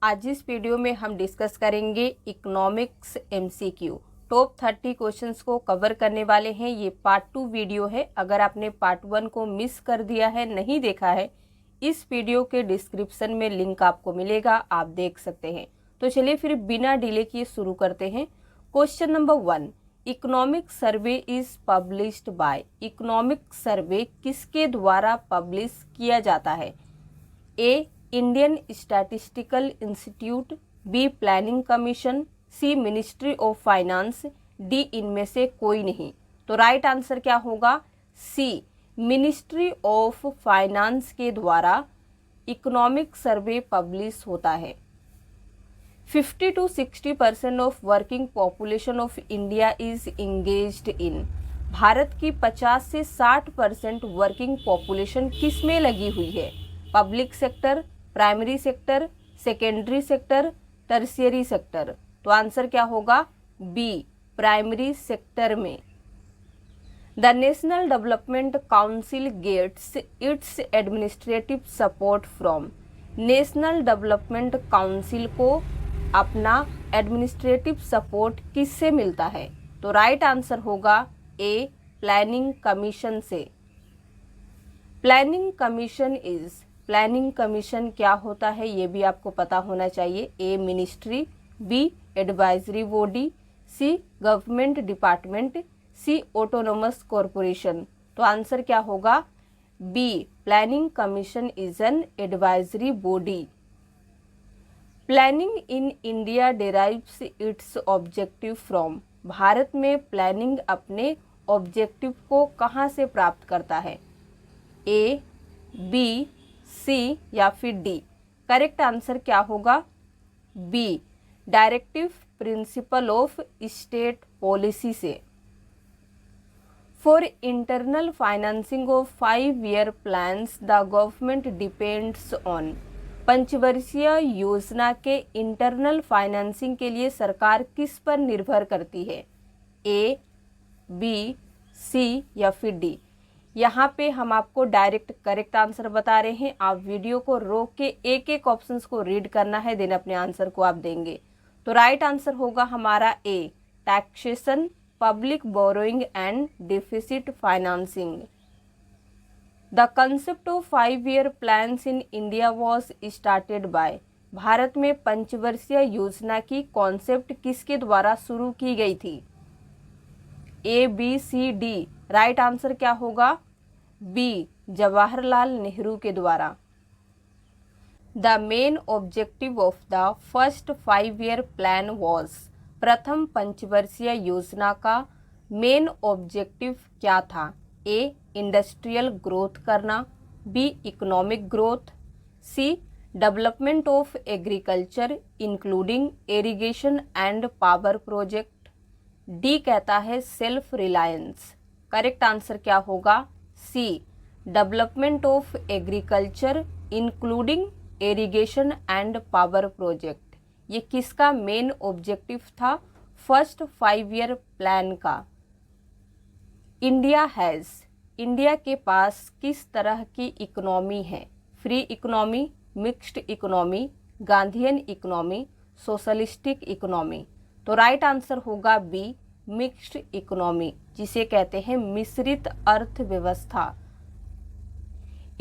आज इस वीडियो में हम डिस्कस करेंगे इकोनॉमिक्स एमसीक्यू। टॉप 30 क्वेश्चंस को कवर करने वाले हैं। ये पार्ट 2 वीडियो है। अगर आपने पार्ट 1 को मिस कर दिया है, नहीं देखा है, इस वीडियो के डिस्क्रिप्शन में लिंक आपको मिलेगा, आप देख सकते हैं। तो चलिए फिर बिना डिले किए शुरू करते हैं। Question number 1, economic survey is published by. Economic survey किसके द्वारा पब्लिश किया जाता है? A, Indian statistical institute, B, planning commission, C, ministry of finance, D, इनमें से कोई नहीं। तो राइट आंसर क्या होगा? सी, मिनिस्ट्री ऑफ फाइनेंस के द्वारा इकोनॉमिक सर्वे पब्लिश होता है। 50 to 60% of working population of India is engaged in. भारत की 50 से 60% वर्किंग पॉपुलेशन किस में लगी हुई है? Public sector, primary sector, secondary sector, tertiary sector. तो आंसर क्या होगा? बी, प्राइमरी सेक्टर में। The national development council gets its administrative support from. National development council को अपना एडमिनिस्ट्रेटिव सपोर्ट किससे मिलता है? तो राइट आंसर होगा ए, प्लानिंग कमीशन से। Planning commission is, planning commission क्या होता है ये भी आपको पता होना चाहिए। A, ministry, B, advisory body, C, government department, C, autonomous corporation. तो आंसर क्या होगा? B, planning commission is an advisory body. Planning in India derives its objective from. Bharat में प्लानिंग अपने ऑब्जेक्टिव को कहाँ से प्राप्त करता है? ए, बी, सी या फिर डी। करेक्ट आंसर क्या होगा? B, directive principle of state policy से। For internal financing of 5-year plans the government depends on. पंचवर्षीय योजना के इंटरनल फाइनेंसिंग के लिए सरकार किस पर निर्भर करती है? ए, बी, सी या फिर डी। यहाँ पे हम आपको डायरेक्ट करेक्ट आंसर बता रहे हैं। आप वीडियो को रोक के एक एक ऑप्शंस को रीड करना है, देन अपने आंसर को आप देंगे। तो राइट आंसर होगा हमारा A, taxation, public borrowing and deficit financing. The concept of 5-year plans in India was started by. भारत में पंचवर्षीय योजना की कॉन्सेप्ट किसके द्वारा शुरू की गई थी? A, B, C, D. Right answer क्या होगा? बी, जवाहरलाल नेहरू के द्वारा। The main objective of the first 5-year plan was. प्रथम पंचवर्षीय योजना का मेन ऑब्जेक्टिव क्या था? ए, इंडस्ट्रियल ग्रोथ करना, B, economic growth, C, development of agriculture including irrigation and power project, D कहता है सेल्फ रिलायंस। करेक्ट आंसर क्या होगा? C, development of agriculture including irrigation and power project. ये किसका main objective था? First 5-year plan का। India has, India के पास किस तरह की इकोनॉमी है? Free economy, mixed economy, Gandhian economy, socialistic economy. तो राइट आंसर होगा बी, मिक्स्ड इकोनॉमी, जिसे कहते हैं मिश्रित अर्थव्यवस्था।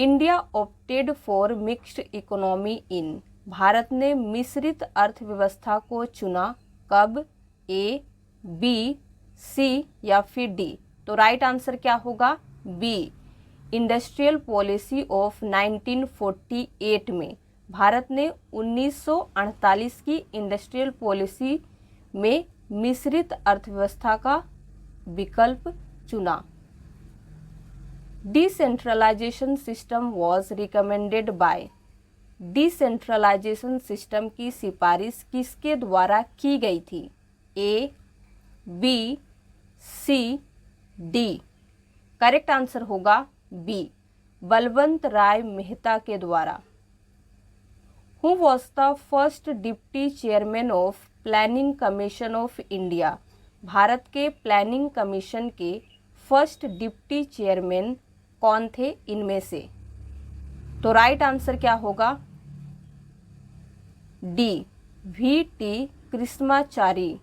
India opted for mixed economy in. Bharat ने मिश्रित अर्थव्यवस्था को चुना कब? ए, बी, सी या फिर डी। तो राइट आंसर क्या होगा? बी, इंडस्ट्रियल पॉलिसी ऑफ 1948 में। भारत ने 1948 की इंडस्ट्रियल पॉलिसी में मिश्रित अर्थव्यवस्था का विकल्प चुना। Decentralisation system was recommended by. Decentralisation system की सिफारिश किसके द्वारा की गई थी? A, B, C, D. Correct answer होगा बी, बलवंत राय मेहता के द्वारा। Who was the first deputy chairman of planning commission of India. Bharat के प्लानिंग कमीशन के फर्स्ट डिप्टी चेयरमैन कौन थे इनमें से? तो राइट आंसर क्या होगा? D V.T. Krishnachari.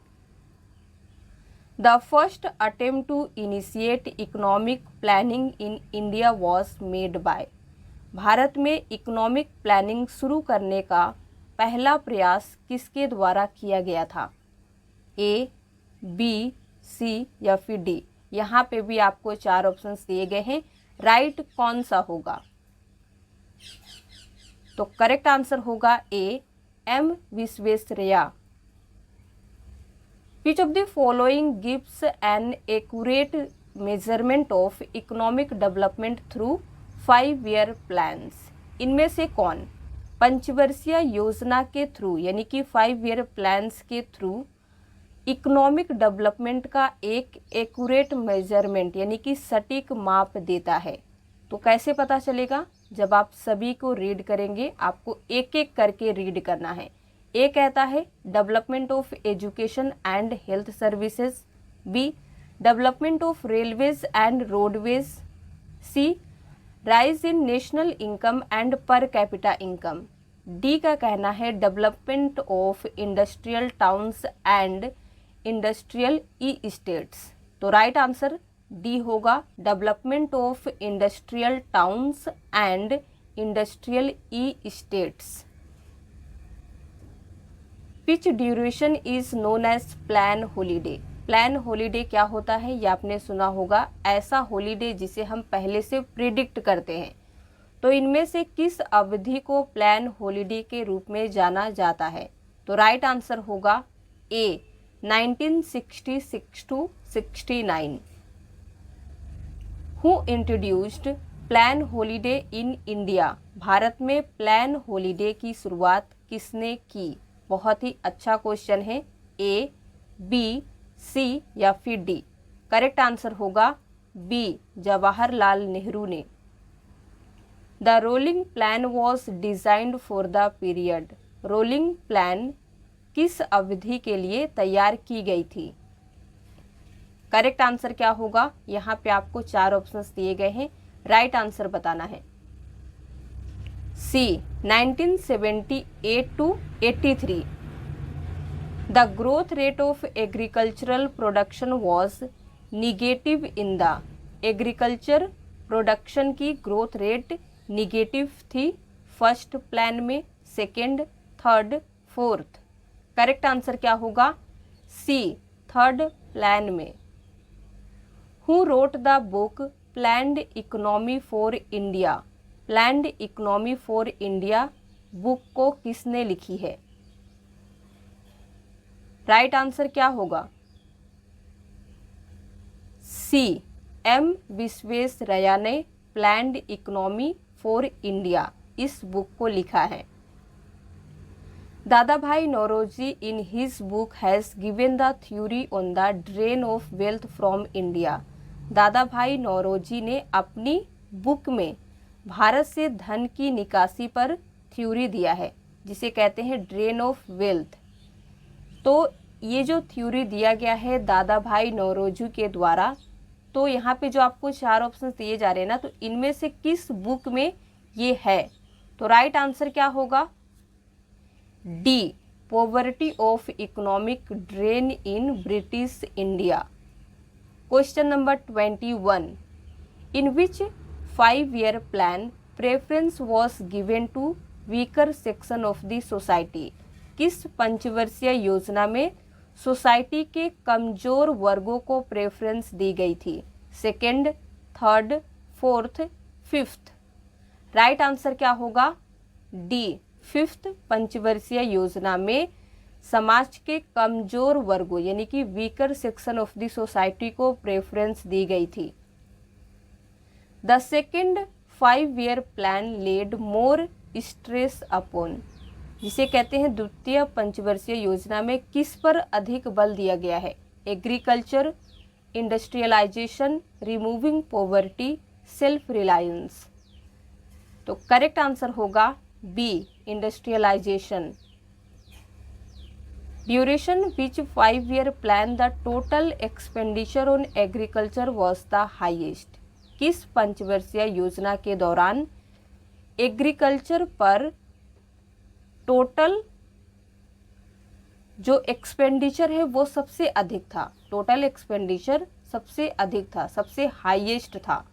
The first attempt to initiate economic planning in India was made by। Bharat में इकोनॉमिक प्लानिंग शुरू करने का पहला प्रयास किसके द्वारा किया गया था? ए, बी, सी या फिर डी। यहाँ पे भी आपको 4 ऑप्शंस दिए गए हैं, राइट कौन सा होगा? तो करेक्ट आंसर होगा A, M Visvesvaraya. Which of the following gives an accurate measurement of economic development through 5-year plans? इनमें से कौन पंचवर्षीय योजना के थ्रू यानी कि 5-year प्लान्स के थ्रू इकोनॉमिक डेवलपमेंट का एक एक्यूरेट मेजरमेंट यानी कि सटीक माप देता है? तो कैसे पता चलेगा? जब आप सभी को रीड करेंगे, आपको एक एक करके रीड करना है। ए कहता है development of education and health services, B development of railways and roadways, C rise in national income and per capita income, D का कहना है development of industrial towns and industrial estates. तो right answer D होगा, development of industrial towns and industrial estates. Which duration is known as plan holiday? Plan holiday क्या होता है? ये आपने सुना होगा, ऐसा हॉलीडे जिसे हम पहले से प्रिडिक्ट करते हैं। तो इनमें से किस अवधि को प्लान हॉलीडे के रूप में जाना जाता है? तो राइट आंसर होगा ए, 1966 to 69। Who introduced plan holiday in India? Bharat में प्लान हॉलीडे की शुरुआत किसने की? बहुत ही अच्छा क्वेश्चन है। ए, बी, सी या फिर डी? करेक्ट आंसर होगा बी, जवाहरलाल नेहरू ने। The rolling plan was designed for the period. Rolling plan किस अवधि के लिए तैयार की गई थी? करेक्ट आंसर क्या होगा? यहाँ पे आपको 4 ऑप्शंस दिए गए हैं, राइट आंसर बताना है। सी, 1978 to 83। The growth rate of agricultural production was negative in the। Agriculture production की ग्रोथ रेट निगेटिव थी फर्स्ट प्लान में, second, third, fourth. Correct answer क्या होगा? सी, थर्ड प्लान में। Who wrote the book planned economy for India? Planned economy for India book को किसने लिखी है? राइट आंसर क्या होगा? सी, एम विश्वेश्वरैया ने प्लान्ड इकोनॉमी फॉर इंडिया इस बुक को लिखा है। Dadabhai Naoroji in his book has given the theory on the drain of wealth from India. Dadabhai Naoroji ने अपनी बुक में भारत से धन की निकासी पर थ्योरी दिया है, जिसे कहते हैं ड्रेन ऑफ वेल्थ। तो ये जो थ्योरी दिया गया है दादा भाई नौरोजी के द्वारा, तो यहाँ पे जो आपको 4 ऑप्शन दिए जा रहे हैं ना, तो इनमें से किस बुक में ये है? तो राइट आंसर क्या होगा? D, poverty of economic drain in British India. Question number 21। In which 5-year plan preference was given to weaker section of the society? किस पंचवर्षीय योजना में सोसाइटी के कमजोर वर्गों को प्रेफरेंस दी गई थी? Second, third, fourth, fifth. Right answer क्या होगा? डी, फिफ्थ पंचवर्षीय योजना में समाज के कमजोर वर्गों यानी कि weaker section of the society को प्रेफरेंस दी गई थी। The second 5-year plan led more stress upon, जिसे कहते हैं द्वितीय पंचवर्षीय योजना में किस पर अधिक बल दिया गया है? Agriculture, industrialisation, removing poverty, self reliance. तो करेक्ट आंसर होगा B, industrialisation. Duration which 5-year plan the total expenditure on agriculture was the highest? किस पंचवर्षीय योजना के दौरान एग्रीकल्चर पर टोटल जो एक्सपेंडिचर है वो सबसे अधिक था, टोटल एक्सपेंडिचर सबसे अधिक था, सबसे हाईएस्ट था।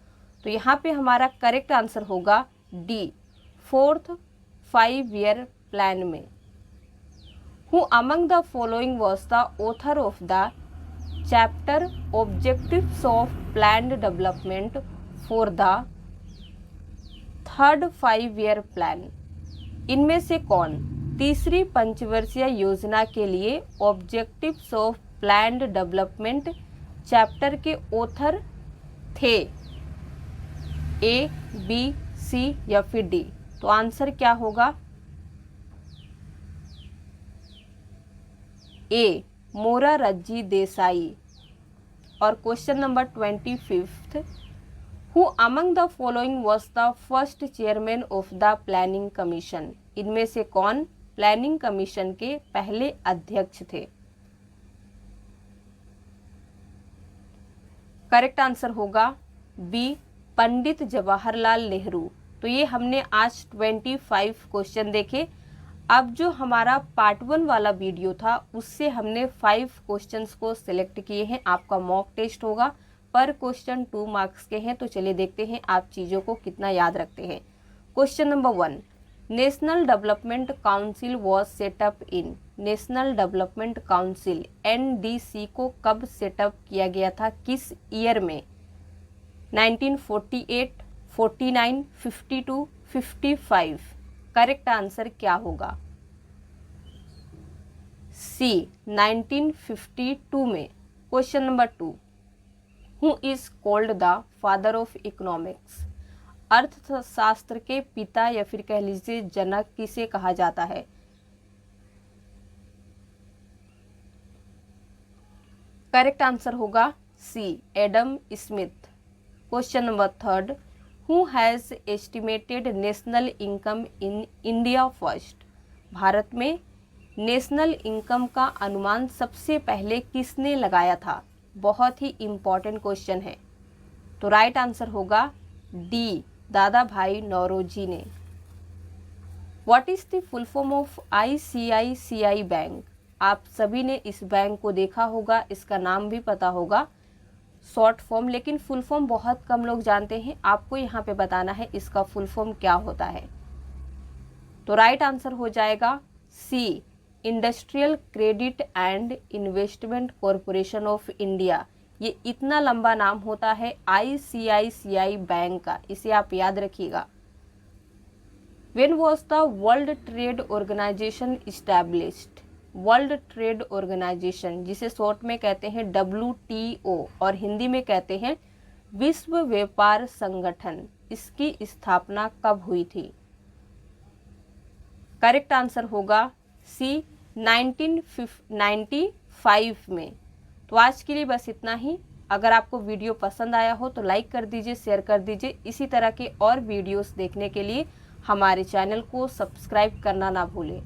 तो यहाँ पे हमारा करेक्ट आंसर होगा डी, 4th 5-year प्लान में। Who among the following was the author of the chapter objectives of planned development for the 3rd 5-year plan. इनमें से कौन तीसरी पंचवर्षीय योजना के लिए objectives of planned development chapter के ऑथर थे? ए, बी, सी या फिर डी? तो आंसर क्या होगा? ए, मोरारजी देसाई। और question number 25, who among the following was the first chairman of the planning commission. इनमें से कौन प्लानिंग कमीशन के पहले अध्यक्ष थे? करेक्ट आंसर होगा बी, पंडित जवाहरलाल नेहरू। तो ये हमने आज 25 क्वेश्चन देखे। अब जो हमारा पार्ट 1 वाला वीडियो था उससे हमने 5 क्वेश्चंस को सिलेक्ट किए हैं। आपका मॉक टेस्ट होगा, पर क्वेश्चन 2 मार्क्स के हैं। तो चलिए देखते हैं आप चीज़ों को कितना याद रखते हैं। Question number 1, national development council was setup in. National development council NDC को कब सेटअप किया गया था, किस ईयर में? 1948, 49, 52, 55। करेक्ट आंसर क्या होगा? सी, 1952 में। Question number 2, who is called the father of economics. अर्थशास्त्र के पिता या फिर कह लीजिए जनक किसे कहा जाता है? करेक्ट आंसर होगा C, Adam Smith. Question number 3, who has estimated national income in India first. भारत में नेशनल इनकम का अनुमान सबसे पहले किसने लगाया था? बहुत ही इम्पॉर्टेंट क्वेश्चन है। तो राइट आंसर होगा डी, दादा भाई नौरोजी ने। What is the full form of ICICI bank. आप सभी ने इस बैंक को देखा होगा, इसका नाम भी पता होगा, शॉर्ट फॉर्म, लेकिन फुल फॉर्म बहुत कम लोग जानते हैं। आपको यहाँ पे बताना है इसका फुल फॉर्म क्या होता है। तो राइट आंसर हो जाएगा C, industrial credit and investment corporation of India. ये इतना लंबा नाम होता है ICICI बैंक का, इसे आप याद रखिएगा। When was the world trade organisation established. World trade organisation, जिसे शॉर्ट में कहते हैं WTO और हिंदी में कहते हैं विश्व व्यापार संगठन, इसकी स्थापना कब हुई थी? करेक्ट आंसर होगा सी, 1995 में। तो आज के लिए बस इतना ही। अगर आपको वीडियो पसंद आया हो तो लाइक कर दीजिए, शेयर कर दीजिए। इसी तरह के और वीडियोस देखने के लिए हमारे चैनल को सब्सक्राइब करना ना भूलें।